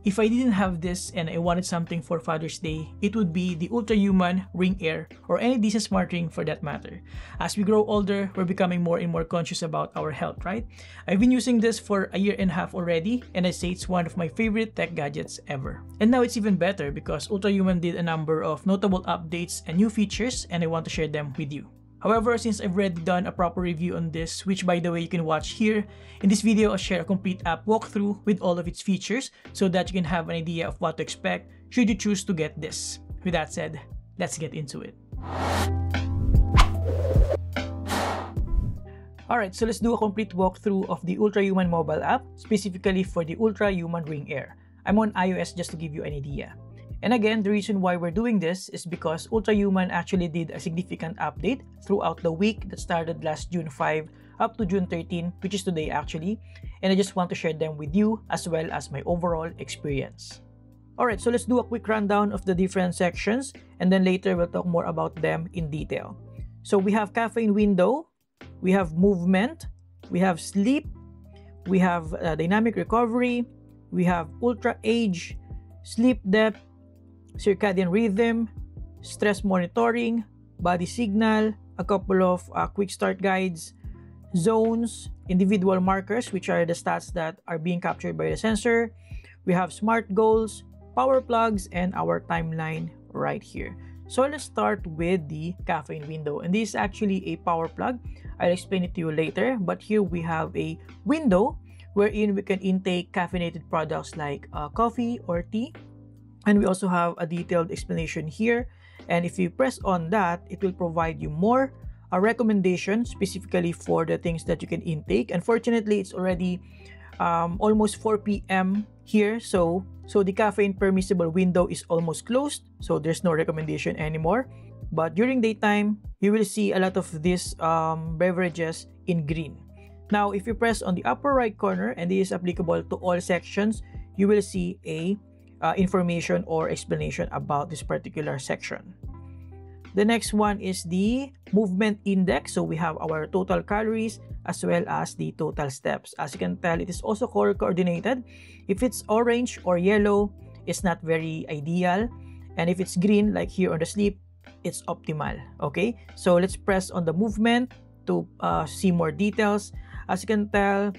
If I didn't have this and I wanted something for Father's Day, it would be the Ultrahuman Ring Air, or any decent smart ring for that matter. As we grow older, we're becoming more and more conscious about our health, right? I've been using this for a year and a half already, and I say it's one of my favorite tech gadgets ever. And now it's even better because Ultrahuman did a number of notable updates and new features, and I want to share them with you. However, since I've already done a proper review on this, which by the way you can watch here, in this video I'll share a complete app walkthrough with all of its features so that you can have an idea of what to expect should you choose to get this. With that said, let's get into it. Alright, so let's do a complete walkthrough of the Ultrahuman mobile app, specifically for the Ultrahuman Ring Air. I'm on iOS just to give you an idea. And again, the reason why we're doing this is because Ultrahuman actually did a significant update throughout the week that started last June 5 up to June 13, which is today actually, and I just want to share them with you as well as my overall experience. Alright, so let's do a quick rundown of the different sections, and then later we'll talk more about them in detail. So we have caffeine window, we have movement, we have sleep, we have dynamic recovery, we have ultra age, sleep depth, circadian rhythm, stress monitoring, body signal, a couple of quick start guides, zones, individual markers, which are the stats that are being captured by the sensor. We have smart goals, power plugs, and our timeline right here. So let's start with the caffeine window, and this is actually a power plug. I'll explain it to you later, but here we have a window wherein we can intake caffeinated products like coffee or tea. And we also have a detailed explanation here, and if you press on that, it will provide you more a recommendation specifically for the things that you can intake. Unfortunately, it's already almost 4 p.m. here, so the caffeine permissible window is almost closed, so there's no recommendation anymore. But during daytime, you will see a lot of these beverages in green. Now, if you press on the upper right corner, and this is applicable to all sections, you will see a information or explanation about this particular section. The next one is the movement index. So we have our total calories as well as the total steps. As you can tell, it is also color coordinated. If it's orange or yellow, it's not very ideal. And if it's green, like here on the sleep, it's optimal. Okay, so let's press on the movement to see more details. As you can tell,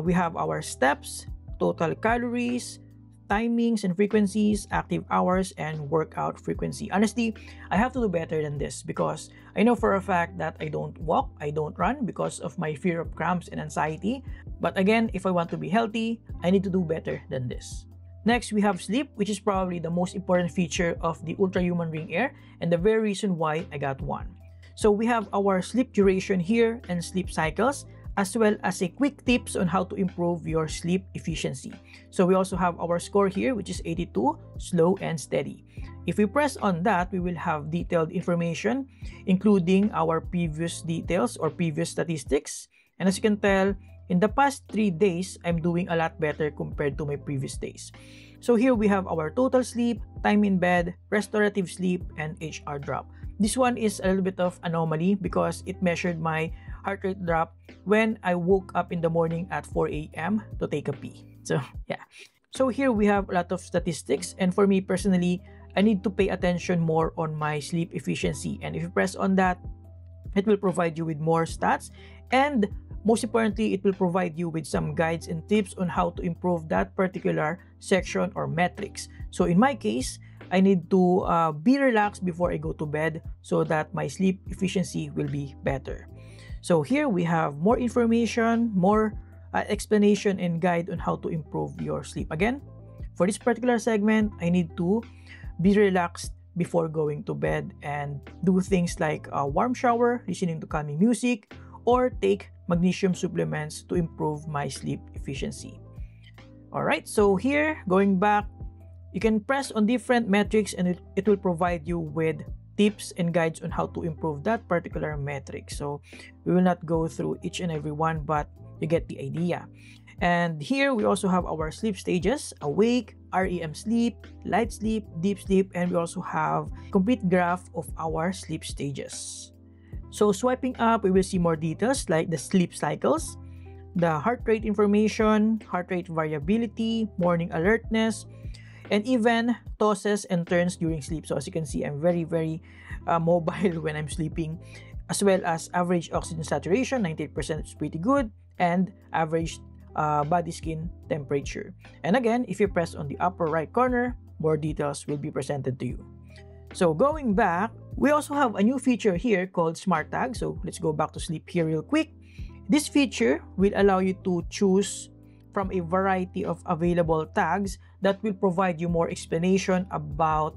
we have our steps, total calories, timings and frequencies, active hours, and workout frequency. Honestly, I have to do better than this because I know for a fact that I don't walk, I don't run because of my fear of cramps and anxiety. But again, if I want to be healthy, I need to do better than this. Next, we have sleep, which is probably the most important feature of the Ultrahuman Ring Air and the very reason why I got one. So we have our sleep duration here and sleep cycles, as well as a quick tips on how to improve your sleep efficiency. So we also have our score here, which is 82, slow and steady. If we press on that, we will have detailed information, including our previous details or previous statistics. And as you can tell, in the past 3 days, I'm doing a lot better compared to my previous days. So here we have our total sleep, time in bed, restorative sleep, and HR drop. This one is a little bit of anomaly because it measured my heart rate drop when I woke up in the morning at 4 a.m. to take a pee. So yeah. So here we have a lot of statistics, and for me personally, I need to pay attention more on my sleep efficiency. And if you press on that, it will provide you with more stats, and most importantly, it will provide you with some guides and tips on how to improve that particular section or metrics. So in my case, I need to be relaxed before I go to bed so that my sleep efficiency will be better. So here we have more information, more explanation and guide on how to improve your sleep. Again, for this particular segment, I need to be relaxed before going to bed and do things like a warm shower, listening to calming music, or take magnesium supplements to improve my sleep efficiency. Alright, so here, going back, you can press on different metrics and it will provide you with tips and guides on how to improve that particular metric. So we will not go through each and every one, but you get the idea. And here we also have our sleep stages: awake, REM sleep, light sleep, deep sleep, and we also have complete graph of our sleep stages. So swiping up, we will see more details like the sleep cycles, the heart rate information, heart rate variability, morning alertness, and even tosses and turns during sleep. So as you can see, I'm very mobile when I'm sleeping, as well as average oxygen saturation, 98% is pretty good, and average body skin temperature. And again, if you press on the upper right corner, more details will be presented to you. So going back, we also have a new feature here called Smart Tag. So let's go back to sleep here real quick. This feature will allow you to choose from a variety of available tags that will provide you more explanation about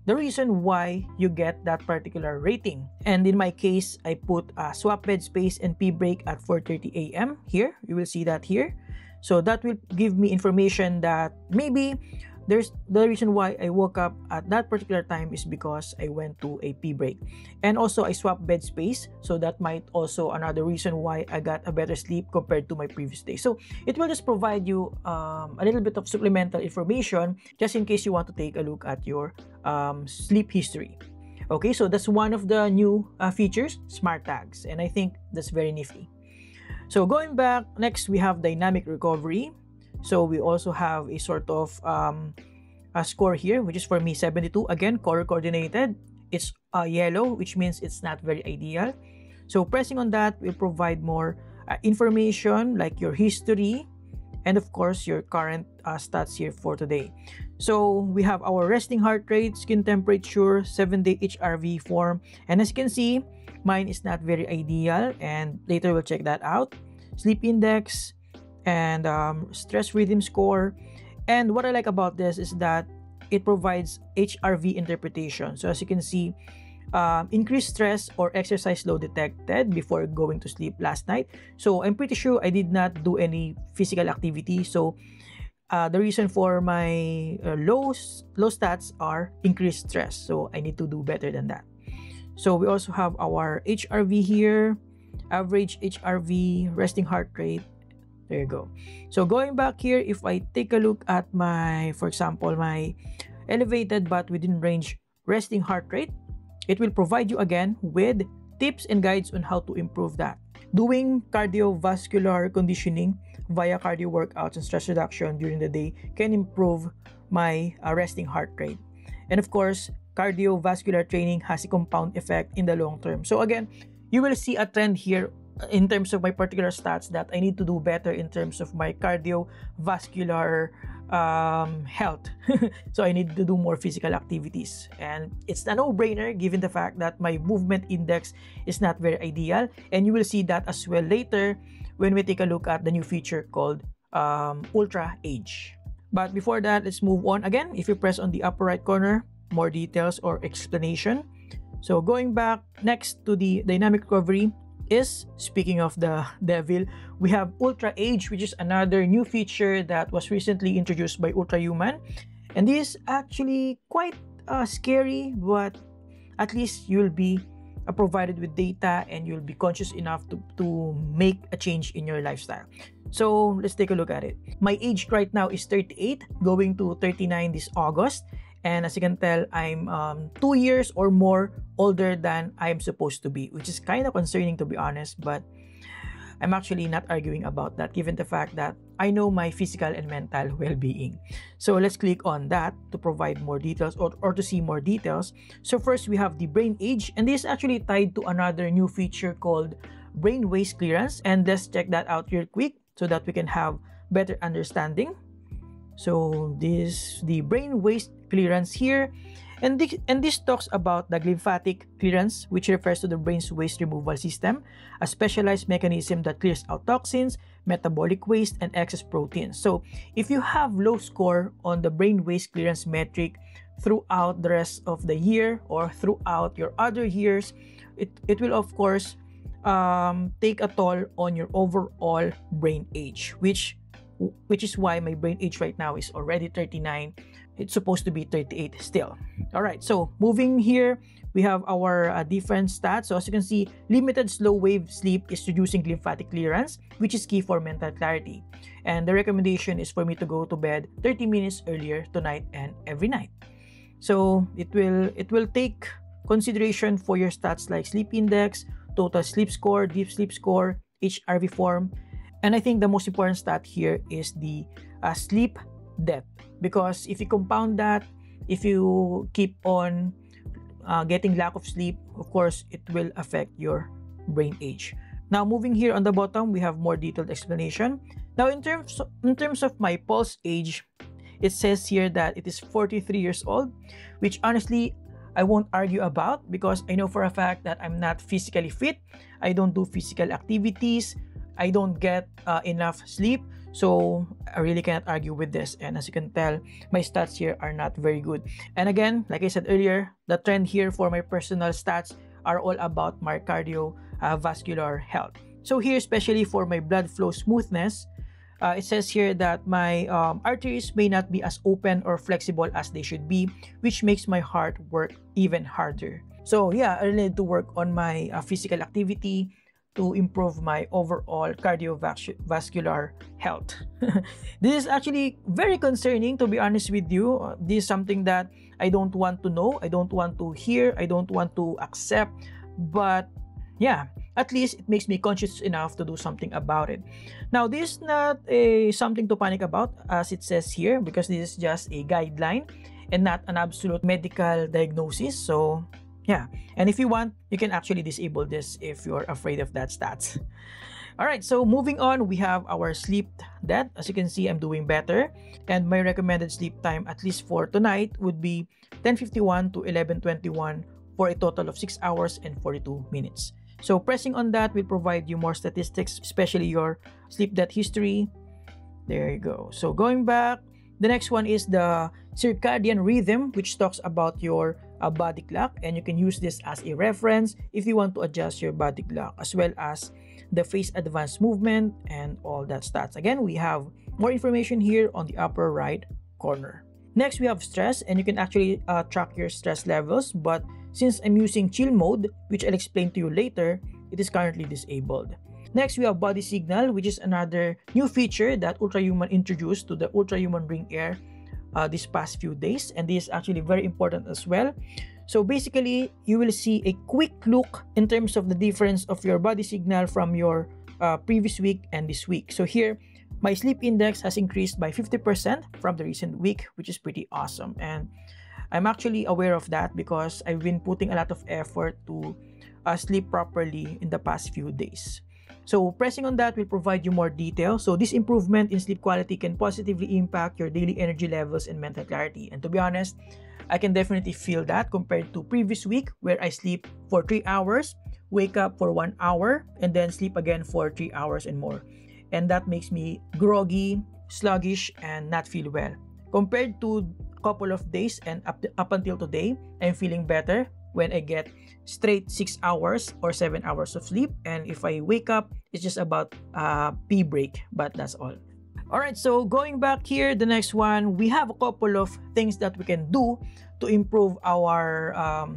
the reason why you get that particular rating. And in my case, I put swap bed space and pee break at 4:30 a.m. here. You will see that here. So that will give me information that maybe there's the reason why I woke up at that particular time is because I went to a pee break. And also I swapped bed space, so that might also another reason why I got a better sleep compared to my previous day. So it will just provide you a little bit of supplemental information just in case you want to take a look at your sleep history. Okay, so that's one of the new features, Smart Tags, and I think that's very nifty. So going back, next we have dynamic recovery. So we also have a sort of a score here, which is for me 72. Again, color coordinated. It's yellow, which means it's not very ideal. So pressing on that will provide more information like your history and of course your current stats here for today. So we have our resting heart rate, skin temperature, 7-day HRV form, and as you can see, mine is not very ideal, and later we'll check that out. Sleep index and stress rhythm score. And what I like about this is that it provides HRV interpretation. So as you can see, increased stress or exercise load detected before going to sleep last night. So I'm pretty sure I did not do any physical activity. So the reason for my low stats are increased stress. So I need to do better than that. So we also have our HRV here, average HRV, resting heart rate. There you go. So going back here, if I take a look at my, for example, my elevated but within range resting heart rate, it will provide you again with tips and guides on how to improve that. Doing cardiovascular conditioning via cardio workouts and stress reduction during the day can improve my resting heart rate. And of course, cardiovascular training has a compound effect in the long term. So again, you will see a trend here in terms of my particular stats that I need to do better in terms of my cardiovascular health. So I need to do more physical activities, and it's a no-brainer given the fact that my movement index is not very ideal, and you will see that as well later when we take a look at the new feature called Ultra Age. But before that, let's move on. Again, if you press on the upper right corner, more details or explanation. So going back, next to the dynamic recovery is, speaking of the devil, we have Ultra Age, which is another new feature that was recently introduced by Ultrahuman. And this is actually quite scary, but at least you'll be provided with data and you'll be conscious enough to make a change in your lifestyle. So let's take a look at it. My age right now is 38, going to 39 this August. And as you can tell, I'm 2 years or more older than I am supposed to be, which is kind of concerning, to be honest, but I'm actually not arguing about that given the fact that I know my physical and mental well-being. So let's click on that to provide more details or to see more details. So first we have the brain age, and this is actually tied to another new feature called brain waste clearance. And let's check that out real quick so that we can have better understanding. So this the brain waste clearance here, and this talks about the glymphatic clearance, which refers to the brain's waste removal system, a specialized mechanism that clears out toxins, metabolic waste, and excess proteins. So if you have low score on the brain waste clearance metric throughout the rest of the year or throughout your other years, it will of course take a toll on your overall brain age, which is why my brain age right now is already 39. It's supposed to be 38 still. All right, so moving here, we have our different stats. So as you can see, limited slow wave sleep is reducing glymphatic clearance, which is key for mental clarity. And the recommendation is for me to go to bed 30 minutes earlier tonight and every night. So it will take consideration for your stats like sleep index, total sleep score, deep sleep score, HRV form, And I think the most important stat here is the sleep depth, because if you compound that, if you keep on getting lack of sleep, of course, it will affect your brain age. Now, moving here on the bottom, we have more detailed explanation. Now, in terms of my pulse age, it says here that it is 43 years old, which honestly, I won't argue about, because I know for a fact that I'm not physically fit. I don't do physical activities. I don't get enough sleep. So I really cannot argue with this. And as you can tell, my stats here are not very good. And again, like I said earlier, the trend here for my personal stats are all about my cardiovascular health. So here, especially for my blood flow smoothness, it says here that my arteries may not be as open or flexible as they should be, which makes my heart work even harder. So yeah, I really need to work on my physical activity to improve my overall cardiovascular health. This is actually very concerning, to be honest with you. This is something that I don't want to know, I don't want to hear, I don't want to accept. But yeah, at least it makes me conscious enough to do something about it. Now, this is not something to panic about, as it says here, because this is just a guideline and not an absolute medical diagnosis. So yeah, and if you want, you can actually disable this if you're afraid of that stats. All right, so moving on, we have our sleep depth. As you can see, I'm doing better, and my recommended sleep time, at least for tonight, would be 10:51 to 11:21 for a total of 6 hours and 42 minutes. So pressing on that will provide you more statistics, especially your sleep depth history. There you go. So going back, the next one is the circadian rhythm, which talks about your body clock, and you can use this as a reference if you want to adjust your body clock, as well as the phase advanced movement and all that stats. Again, we have more information here on the upper right corner. Next, we have stress, and you can actually track your stress levels, but since I'm using chill mode, which I'll explain to you later, it is currently disabled. Next, we have body signal, which is another new feature that Ultrahuman introduced to the Ultrahuman Ring Air these past few days, and this is actually very important as well. So basically, you will see a quick look in terms of the difference of your body signal from your previous week and this week. So here, my sleep index has increased by 50% from the recent week, which is pretty awesome. And I'm actually aware of that because I've been putting a lot of effort to sleep properly in the past few days. So pressing on that will provide you more detail. So this improvement in sleep quality can positively impact your daily energy levels and mental clarity. And to be honest, I can definitely feel that compared to previous week where I sleep for 3 hours, wake up for 1 hour, and then sleep again for 3 hours and more. And that makes me groggy, sluggish, and not feel well. Compared to a couple of days and up until today, I'm feeling better when I get straight 6 hours or 7 hours of sleep, and if I wake up, it's just about pee break, but that's all. Alright, so going back here, the next one, we have a couple of things that we can do to improve our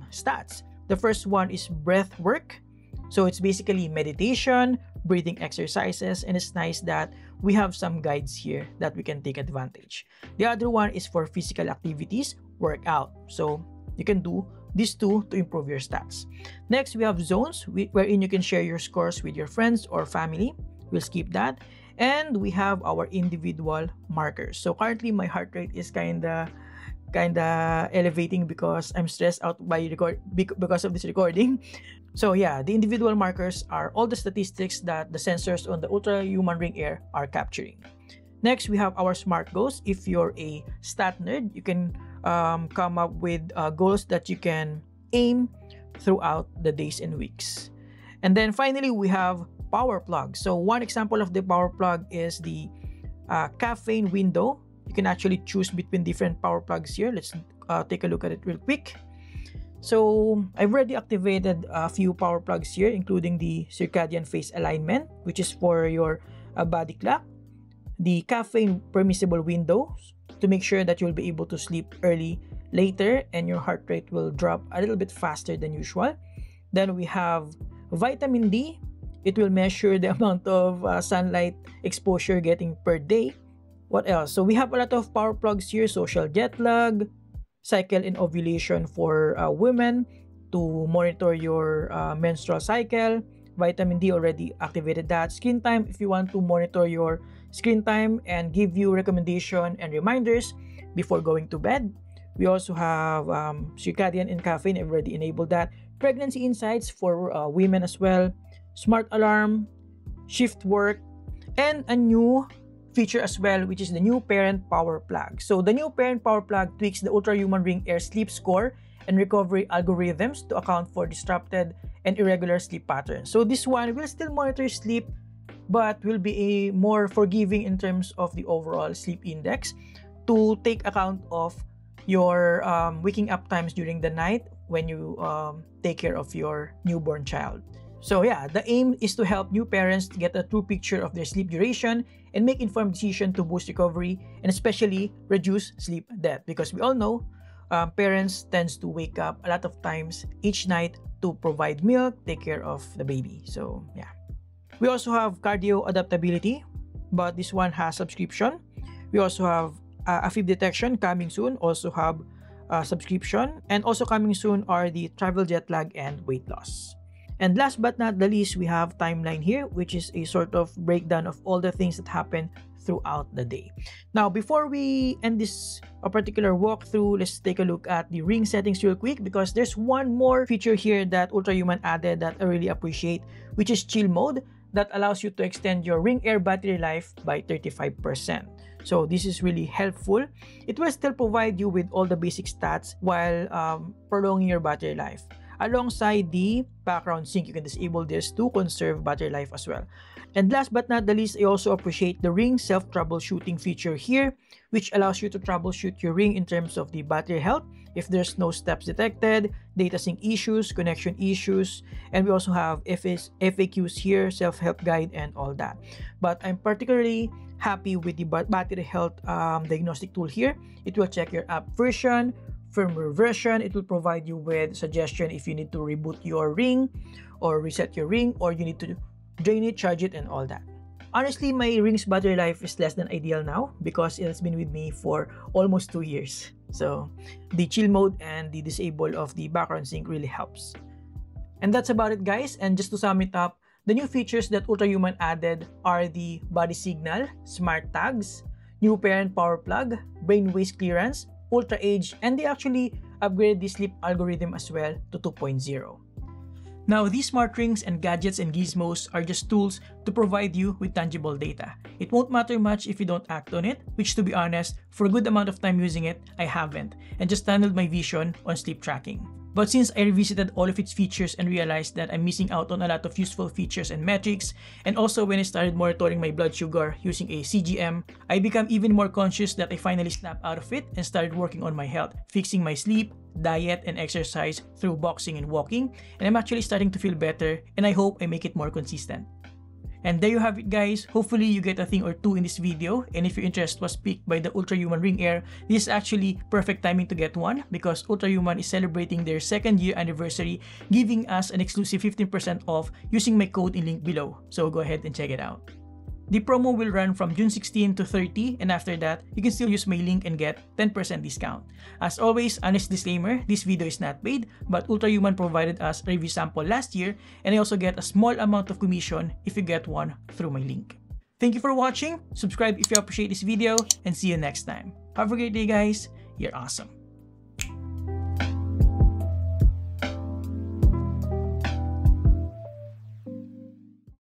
stats. The first one is breath work. So it's basically meditation, breathing exercises, and it's nice that we have some guides here that we can take advantage. The other one is for physical activities, workout. So you can do these two to improve your stats. Next, we have zones wherein you can share your scores with your friends or family. We'll skip that. And we have our individual markers. So currently my heart rate is kinda elevating because I'm stressed out because of this recording. So yeah, the individual markers are all the statistics that the sensors on the Ultrahuman Ring Air are capturing. Next, we have our SMART goals. If you're a stat nerd, you can come up with goals that you can aim throughout the days and weeks. And then finally, we have power plug. So one example of the power plug is the caffeine window. You can actually choose between different power plugs here. Let's take a look at it real quick. So I've already activated a few power plugs here, including the circadian phase alignment, which is for your body clock, the caffeine permissible windows to make sure that you'll be able to sleep early later and your heart rate will drop a little bit faster than usual. Then we have vitamin D. It will measure the amount of sunlight exposure getting per day. What else? So we have a lot of power plugs here. Social jet lag, cycle and ovulation for women to monitor your menstrual cycle, Vitamin D already activated that. Screen time, if you want to monitor your screen time and give you recommendation and reminders before going to bed. We also have circadian and caffeine. I've already enabled that. Pregnancy insights for women as well. Smart alarm, shift work, and a new feature as well, which is the new parent power plug. So the new parent power plug tweaks the Ultrahuman Ring Air sleep score and recovery algorithms to account for disrupted and irregular sleep patterns. So this one will still monitor sleep, but will be more forgiving in terms of the overall sleep index to take account of your waking up times during the night when you take care of your newborn child. So yeah, the aim is to help new parents get a true picture of their sleep duration and make informed decisions to boost recovery and especially reduce sleep debt, because we all know parents tends to wake up a lot of times each night to provide milk, take care of the baby. So yeah. We also have cardio adaptability, but this one has subscription. We also have AFib detection coming soon, also have subscription, and also coming soon are the travel jet lag and weight loss. And last but not the least, we have timeline here, which is a sort of breakdown of all the things that happen throughout the day. Now, before we end this particular walkthrough, let's take a look at the ring settings real quick, because there's one more feature here that Ultrahuman added that I really appreciate, which is chill mode, that allows you to extend your Ring Air battery life by 35%. So this is really helpful. It will still provide you with all the basic stats while prolonging your battery life. Alongside the background sync, you can disable this to conserve battery life as well. And last but not the least, I also appreciate the Ring self-troubleshooting feature here, which allows you to troubleshoot your Ring in terms of the battery health, if there's no steps detected, data sync issues, connection issues, and we also have FAQs here, self-help guide, and all that. But I'm particularly happy with the battery health diagnostic tool here. It will check your app version, firmware version. It will provide you with suggestion if you need to reboot your Ring or reset your Ring, or you need to drain it, charge it, and all that. Honestly, my Ring's battery life is less than ideal now because it has been with me for almost 2 years. So the chill mode and the disable of the background sync really helps. And that's about it, guys. And just to sum it up, the new features that Ultrahuman added are the body signal, smart tags, new parent power plug, brain waste clearance, ultra age, and they actually upgraded the sleep algorithm as well to 2.0. Now, these smart rings and gadgets and gizmos are just tools to provide you with tangible data. It won't matter much if you don't act on it, which, to be honest, for a good amount of time using it, I haven't, and just tunneled my vision on sleep tracking. But since I revisited all of its features and realized that I'm missing out on a lot of useful features and metrics, and also when I started monitoring my blood sugar using a CGM, I became even more conscious that I finally snapped out of it and started working on my health, fixing my sleep, diet, and exercise through boxing and walking, and I'm actually starting to feel better, and I hope I make it more consistent. And there you have it, guys. Hopefully you get a thing or two in this video, and if your interest was piqued by the Ultrahuman Ring Air, this is actually perfect timing to get one because Ultrahuman is celebrating their 2nd year anniversary, giving us an exclusive 15% off using my code in link below. So go ahead and check it out. The promo will run from June 16 to 30, and after that, you can still use my link and get 10% discount. As always, honest disclaimer, this video is not paid, but Ultrahuman provided us a review sample last year, and I also get a small amount of commission if you get one through my link. Thank you for watching, subscribe if you appreciate this video, and see you next time. Have a great day, guys. You're awesome.